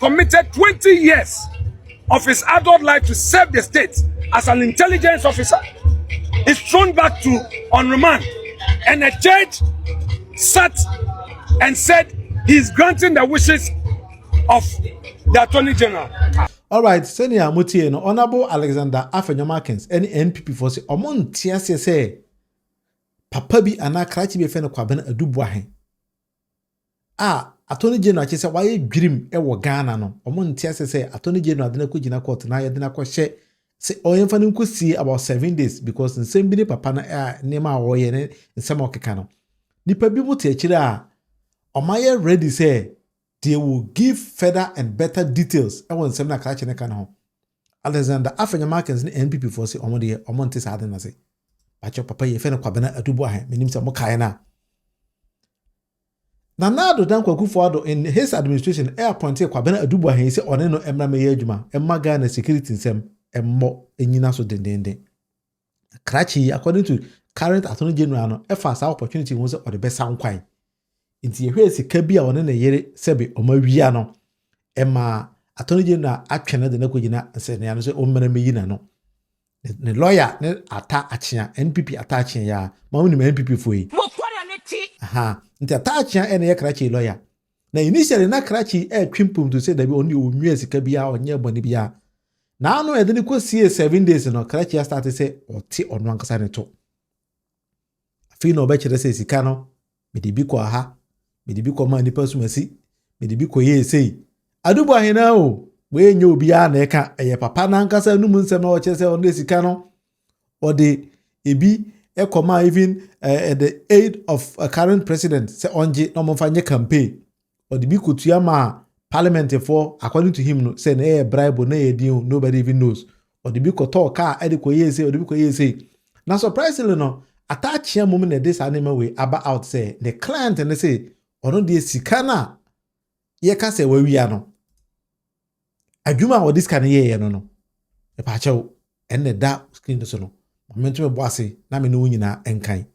committed 20 years of his adult life to serve the state as an intelligence officer is thrown back to on remand, and a judge sat and said he is granting the wishes of the Attorney General. All right, Senior Mutie, no Honorable Alexander Afenyomakins, any NPP for say, Omon Tiasia say, Papa bi ana krachi be fe no Kwabena adu Boahen. Attorney General che say why dream e wo Ghana no. Omon Tiasia say Attorney General de na ko gina court na ye de na ko hye say oyemfa no ko see about 7 days because nsem bi ne papa na nema wo ye ne nsem okeka no. Nipa bi mu te akire omaye ready say they will give further and better details. I want some catch in a Alexander Afenyomakins ni NPP for say omonte sa na say. Pacho papa ye fe no Kwabena adu Boahen menim say mo kae na. Nana Dan Kwakufuado in his administration appointed Kwabena adu Boahen say one no emra meye adwuma emma Ghana security nsem emmo enyina so dendende. Krachi according to current Attorney General no efa sa opportunity won say or the best sound kwan. Inti yehwe sika bi a one na yere sebe omawia no ema Attorney General atwene de na kogina se ne ano se ommere meyi na no ne lawyer ne Atta Akyea NPP Atta Akyea ya ma woni NPP foi nti Atta Akyea ene ye krachi lawyer na initially na krachi twimpum to say da bi oni onwie sika bi a onye boni bi a na anu e de ne ko sie 7 days no krachi start say oti onu ankasa ne to afi no be kire say sika no me de bi ko aha me bi ko ma ni pasumasi me bi ko ye sei adu Boahen na o we nye obi a na eka eye papa na nkasa num nsem na o chese on de sika no o de ebi ekoma even the aid of a current president se onje no mo fanye campaign o de bi kotua ma parliament for according to him no say na bribe na ye din nobody even knows o de bi ko talk car e de ko ye sei o de bi ko ye sei na surprisingly no Atta Akyea mum na this anime we aba out say the client and say ono de sika na ye ka se wawia no adwuma o this kan ye no no e pa chew enne da screen so no momentum e boase na me no nyina enkan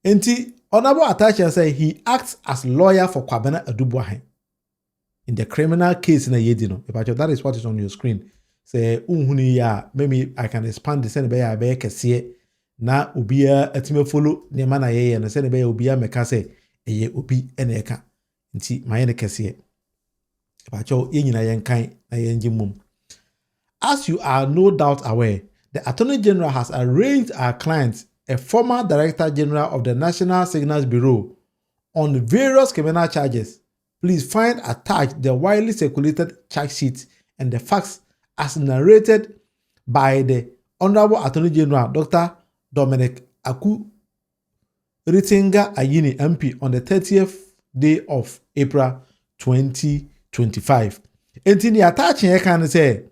enti Honorable Atta Akyea say he acts as lawyer for Kwabena adu Boahen in the criminal case na yedi no e pa chew that is what is on your screen say unhunu ya maybe I can expand the send be ya be kese na obia atime follow ne ma na ye no send be ya obia meka say eye obi ene eka nti maye ne kese ba cho yenyina yenkan na yenjimum. As you are no doubt aware, the Attorney General has arraigned our client, a former Director General of the National Signals Bureau, on various criminal charges. Please find attached the widely circulated charge sheet and the facts as narrated by the Honorable Attorney General Dr. Dominic Aku Ritinga Ayini MP on the 30th day of April 2025. Enti ni Atta Akyea kan say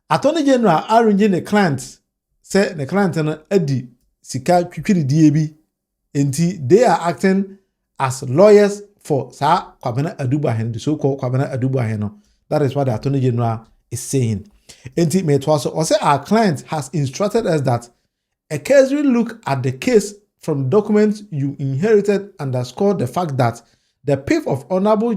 Attorney General arranging the client say the client na adi sika twitwiri die bi enti they are acting as lawyers for sa Kwabena adu Boahen, the so-called Kwabena adu Boahen no. That is what the Attorney General is saying. Enti me to also say our client has instructed us that a cursory look at the case from documents you inherited underscore the fact that the pith of Honorable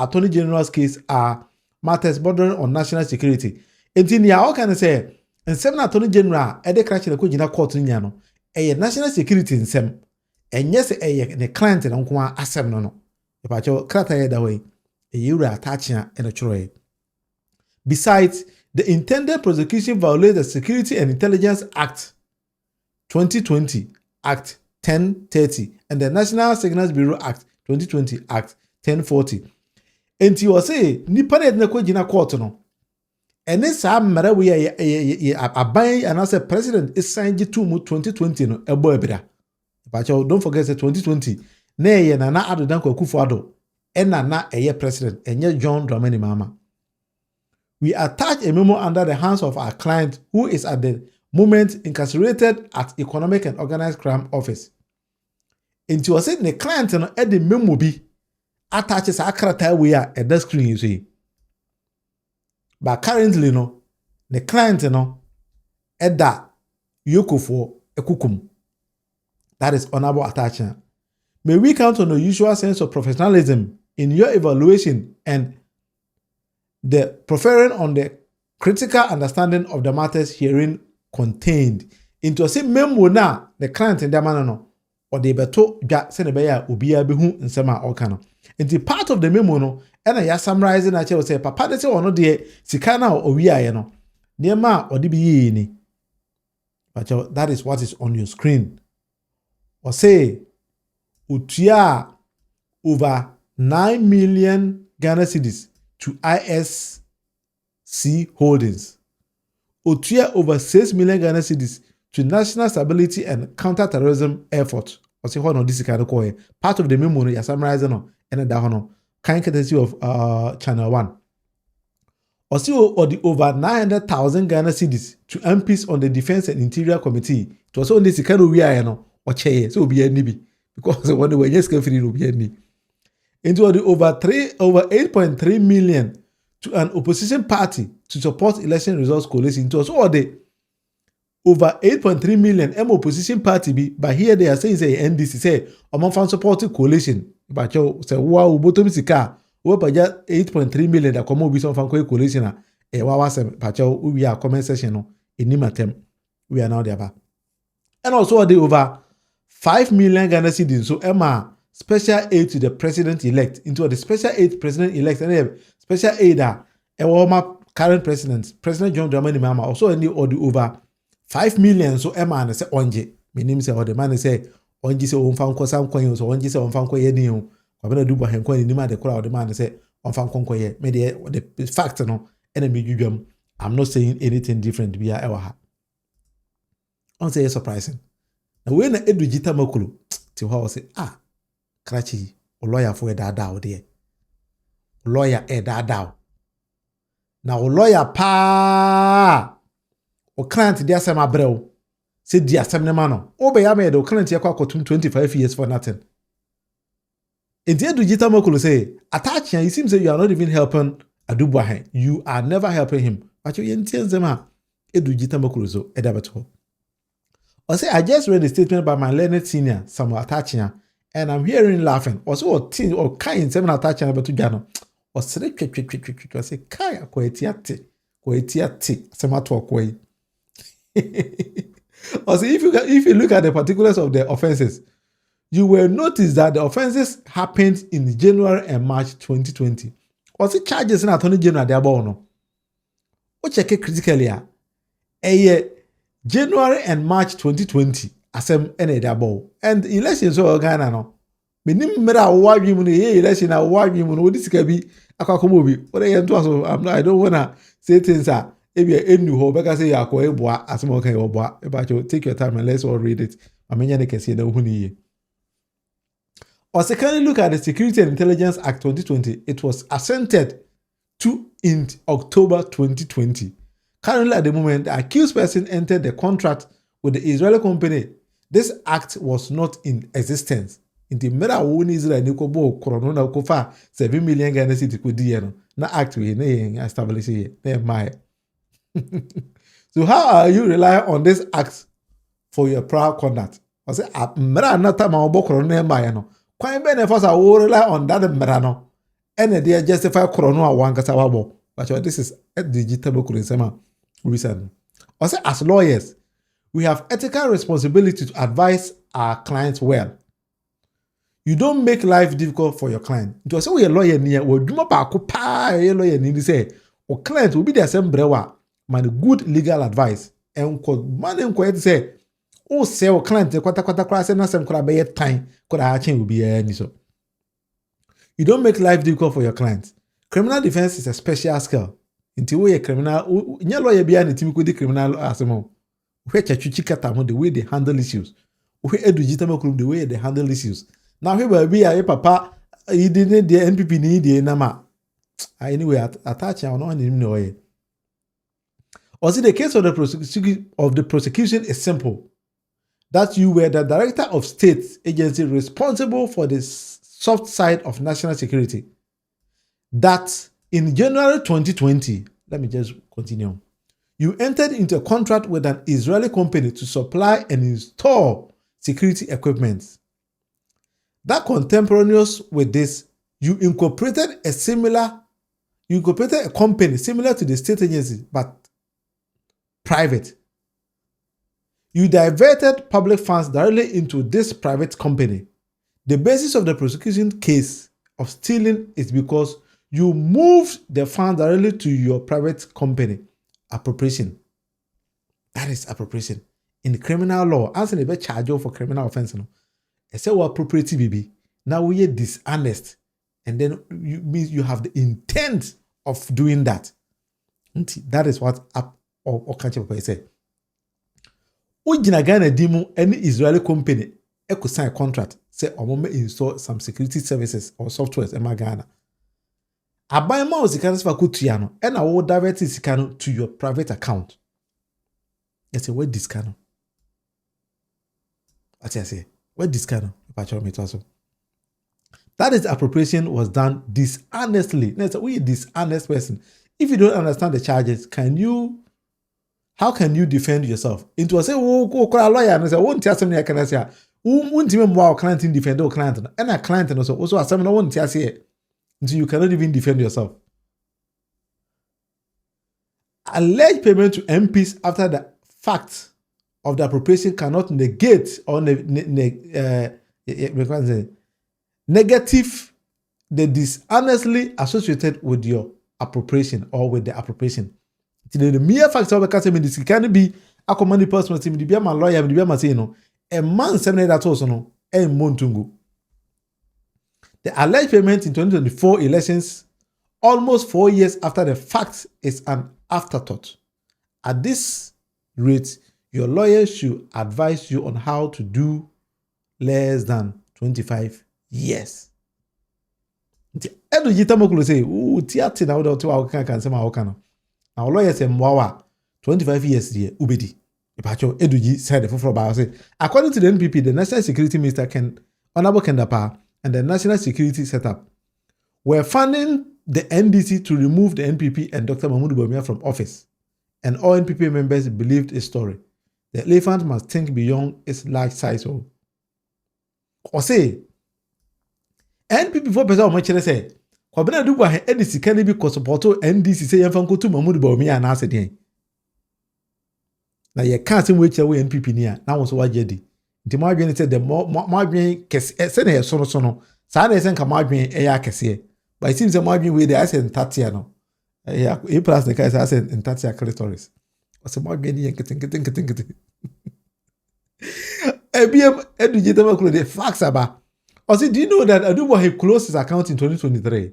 Attorney General's case are matters bordering on national security. Enti ni how can I say nsem na Attorney General e de krachi na ko gina court nya no national security nsem enye se ne client na nko asem no e pa cho krata ye da way ura Atta Akyea e no choro. Besides, the intended prosecution violates the Security and Intelligence Act 2020 Act 1030 and the National Signals Bureau Act 2020 Act 1040. Enti o say nipa na ko gina court no ene sa mara we aban anase president is signed to mu 2020 no ebo ebira. But don't forget that 2020 na ye na Ado Dan Kwakufuado na eye president enye John Dramani Mahama. We attach a memo under the hands of our client who is at the moment incarcerated at Economic and Organized Crime Office. Into was it the client no at the memo be attaches a character we are at the screen you see. But currently no the client no at that yoko for a kukum. That is Honorable Atta Akyea. May we count on the usual sense of professionalism in your evaluation and the preferring on the critical understanding of the matters herein contained into a same memo na the client in the manner no or the beto ja send be ya obiya behu nsema oka no into part of the memo no and ya summarizing na che say papa de say ono de sika na owi aye no niema odi bi yi ni but that is what is on your screen or say utia over 9 million Ghana cedis to ISC Holdings. Otua over 6 million Ghana cedis to National Stability and Counter-Terrorism Effort. Or say, hold on, this is kind of part of the memo, you're summarizing on, and that one, kind courtesy of Channel 1. Or see, or the over 900,000 Ghana cedis to MPs on the Defense and Interior Committee. It was only this kind of or chair, so be a nibi. Because when they were just free to be any. Into the over 8.3 million to an opposition party to support election results coalition. Into so the over 8.3 million opposition party be, but here they are saying say NDC say among fan supporting coalition. But you say wow bottom sika we paja 8.3 million that come be some fan coalition e wa wa say but we are comment section no enimatem we are now there ba. And also the over 5 million Ghana cedis so Emma special aid to the president-elect into the special aid president-elect and special aid current president John Dramani Mahama also any or the over 5 million so Emma and say onje meaning say or the man say onje say on fan ko sam kwan so onje say on fan ko ye ni o Kwabena do Boahen kwan ni ma the crowd the man say on fan ko ye me the fact no and me dwudwam I'm not saying anything different be ever ha on say surprising na we na Edudzi tamakulu ti ho say Krachi, a lawyer for a dadao there. Lawyer a dadao. Now, lawyer pa o client dear Sama Brew said dear Sam Nemano. Obey made o client ya 25 years for nothing. In the Edudzi tamakulu say, Akyea, it seems that you are not even helping Boahen. You are never helping him. But you intend them Edudzi tamakulu so edabeto. I say I just read a statement by my learned senior, Samuel Akyea. And I'm hearing laughing. Also, or teen or kind seven attaching about to Gano. Or say, Kaya, Koetiate, Semato Koi. Or say, if you look at the particulars of the offenses, you will notice that the offenses happened in January and March 2020. Or say, charges in Attorney General, they are born. Or check it critically. January and March 2020. Asem ene dabo and election so Ghana no menim mera wawi mu ne election na wawi mu no odi sika bi akwakomo bi o dey ento so I don't wanna say things e be enu ho beka say yakọ eboa asem o kan eboa e ba take your time and let's all read it amenya ne kese na hu ni ye. Or secondly, look at the Security and Intelligence Act 2020. It was assented to in October 2020. Currently at the moment the accused person entered the contract with the Israeli company. This act was not in existence. In the mera won Israel ni ko bo krono na ko fa 7 million Ghana cedi ko di no. Na act we na establish here. Na my. So how are you relying on this act for your prior conduct? I say mera na ta ma obo krono na my no. Kwan be na for say we rely on that mera no. And they justify krono a wan kasa wabo. But this is a digital kurensema reason. I say as lawyers we have ethical responsibility to advise our clients well. You don't make life difficult for your client. It was a lawyer near or do a lawyer need to say, or client will be the same brewer, man, good legal advice. And man and say, oh, say, or client, the quata class and some could have time, could I change will be any so. You don't make life difficult for your clients. Criminal defense is a special skill. Until we a criminal, your lawyer behind the team with the criminal asimo. The way they handle issues. The way they handle issues. Now, here be a papa, he didn't the NPP need the nama. Anyway, Atta or not in no way. Also, the case of the prosecution is simple. That you were the director of state agency responsible for the soft side of national security. That in January 2020, let me just continue. You entered into a contract with an Israeli company to supply and install security equipment. That contemporaneous with this, You incorporated a company similar to the state agency, but private. You diverted public funds directly into this private company. The basis of the prosecution case of stealing is because you moved the funds directly to your private company. Appropriation. That is appropriation. In the criminal law, as they be charge you for criminal offense, I say what appropriate baby. Now we are dishonest, and then you have the intent of doing that. That is what or catch up say. Ujina Ghana dimu any Israeli company could sign a contract say or install some security services or softwares in Ghana. I buy more sikano for kutiano and I will divert sikano to your private account. Yes, where discano. What I say? Where discano? That is appropriation was done dishonestly. That's we dishonest person. If you don't understand the charges, how can you defend yourself? It was say, oh, call a lawyer and say, won't tell something I can say. Won't even wow client in defend or client and a client and also as someone won't tell say. So you cannot even defend yourself. Alleged payment to MPs after the fact of the appropriation cannot negate or negative the dishonestly associated with your appropriation or with the appropriation. The mere fact of the customer can be a command person, be my lawyer, be my say no, a man sending that also no, a montungu. The alleged payment in 2024 elections, almost 4 years after the fact, is an afterthought. At this rate, your lawyer should advise you on how to do less than 25 years. Edudzi tamokulu say, tiati na uda otu wa kan sema okano. Now lawyer say mwawa 25 years there ubedi. Ipacho Edudzi said for ba say according to the NPP, the National Security Minister Honorable Kendapa and the National Security Setup were funding the NDC to remove the NPP and Dr. Mahmoud Bawumia from office. And all NPP members believed a story. The elephant must think beyond its large size. Or say, NPP for person much say, Kwabena do Boahen NDC can be support NDC say Yanfanko to Mahmoud Bawumia and answer den. Now you can't see which way NPP near. Now was what jedi. The margin said the margin kes send a sono. Sada send margin eya kese. But it seems the margin way the asset tatia no. Yeah, a plus the guys asset in tatia clitoris. What's the margin here? Getting. ABM Edudzi tamokulu the facts about. Also, do you know that Boahen closed his account in 2023?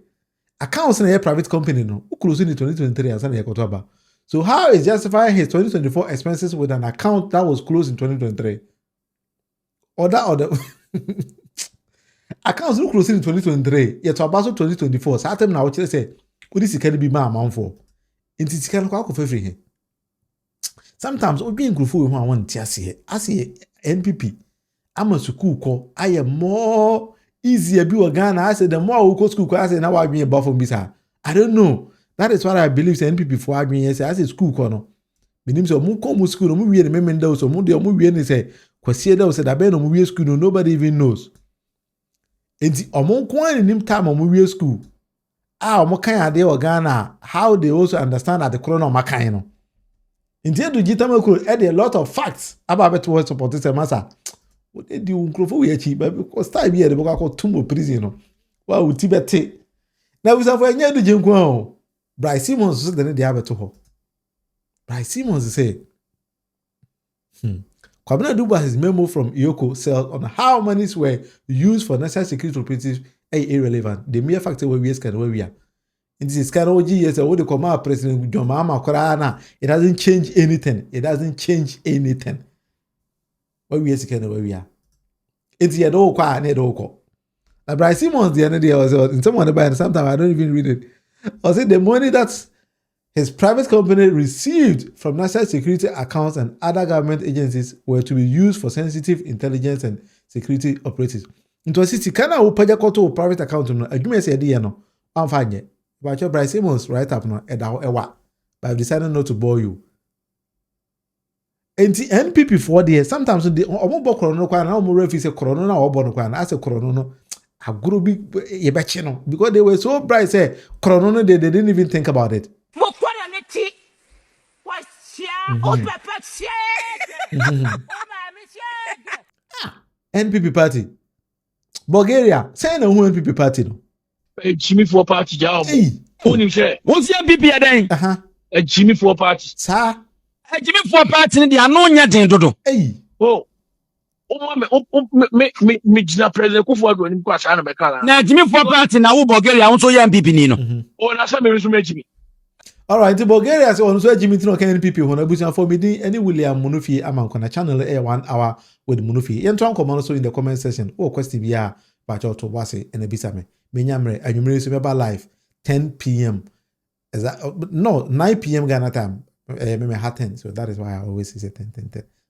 Accounts in a private company no. Who closed in 2023 and Sunday Kotoba. So how is justifying his 2024 expenses with an account that was closed in 2023? Or accounts who closed in 2023, yet to about 2024. So I tell now what you say, what is it can be my amount for? It is can go for free. Sometimes we being group for one TSC. I see NPP. I'm a school call. I am more easier be Ghana. I said the more we go school call, I say now I be above from bisa. I don't know. That is what I believe NPP for I mean, I say school call no. Meaning so mu come school no mu we remember so mu de mu we ni say kwasi da say da be no mu we school no nobody even knows. Enti omo ko an nim time mu we school. Omo kan ade o Ghana how they also understand at the corona makan no. Enti Edudzi tamokulu a lot of facts about what support this massa. What they do unkrofo we achi because time here they go to prison no. Wa utibete. Na we say for nya Edudzi nko o. Bryce Simmons said that they have to her. Bryce Simmons say, Kwabena Duba his memo from Iyoko said on how monies were used for national security operatives irrelevant. The mere fact that we are where we are. In this kind of years, what the command President John Mahama Korana, it doesn't change anything. It doesn't change anything. Where we are kind of where we are. It's the old car and Edoko. Now Bryce Simmons the other day was in someone about sometimes I don't even read it. I said the money that his private company received from national security accounts and other government agencies were to be used for sensitive intelligence and security operatives. It was city kana upaja koto private account no adwuma say dey no amfanye. But your Bryce Simmons write up no edawo ewa. But I've decided not to bore you. And the NPP for there sometimes the omo bo korono kwa na omo refi say korono na obo no kwa na say korono no agro be yebechino because they were so bright say chrono they didn't even think about it. NPP party. Bulgaria, say no who NPP party no. Jimmy for party job. Only share. What's your NPP then? A Jimmy for party. Sir. A Jimmy for party the anonya den dodo. Hey. Oh. Me jina president Kufuor ni kwa sana be kala. Na Jimmy for party na wo Bulgaria won so ya NPP ni no. Oh na say me resume Jimmy. All right, the Bulgaria so on so Jimmy Tino can NPP won abusan for me any William Munufie amanko na channel 1 hour with Munufie. Yen twan come also in the comment section. Oh question bi a ba cho to wase and ebisa me. Me nyamre anwumre so be live 10 p.m. Is that no 9 p.m. Ghana time. Me ha 10, so that is why I always say 10.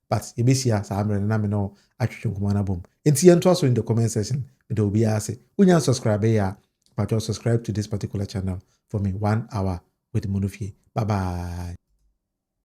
But ebisia sa amre na me no atwetwe komana bom. Enti yen to also in the comment section. Me do bi ase. Unya subscribe ya, but subscribe to this particular channel for me 1 hour with Munufie. Bye bye.